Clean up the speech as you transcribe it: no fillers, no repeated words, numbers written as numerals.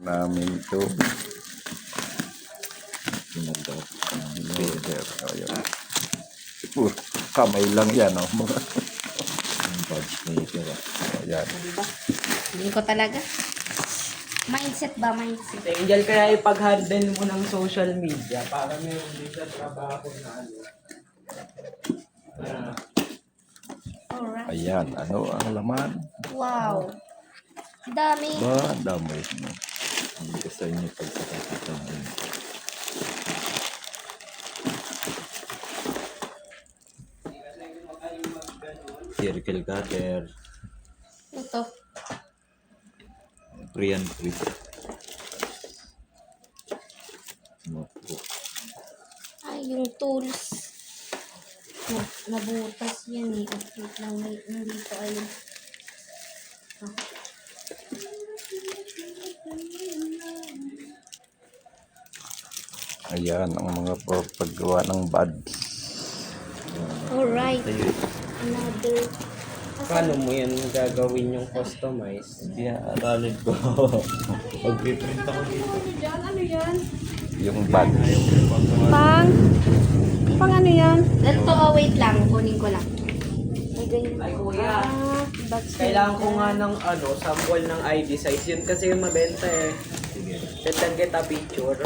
namin ito. Order. Ayan. Kamay lang yan, oh. Badge maker. Ayan. Diba? Hindi ko talaga. Mindset ba? Mindset. Angel, kaya ipag-handle mo ng social media para meron din sa trabaho na ano. Alright. Ayan. Ano ang laman? Wow. Dami. Ba, dami. Hindi ko sa inyo pagkakita mo. Circle cutter. Ito. Free and free. Notebook. Ay, yung tools. Nabutas yan eh. Wait lang, nandito ayun. Ah. Ayan, ang mga paggawa ng buds. Alright. Another. Paano mo yan gagawin yung customize? Hindi, aralin ko. Pag-print ako dito. Ano yan? Yung buds. Pang ano yan? Ito, wait lang. Kunin ko lang. Ay, ganyan. Ay kuya, That's kailangan ko nga ng sample ng ID size. Yun kasi yung mabenta eh. Send kita picture.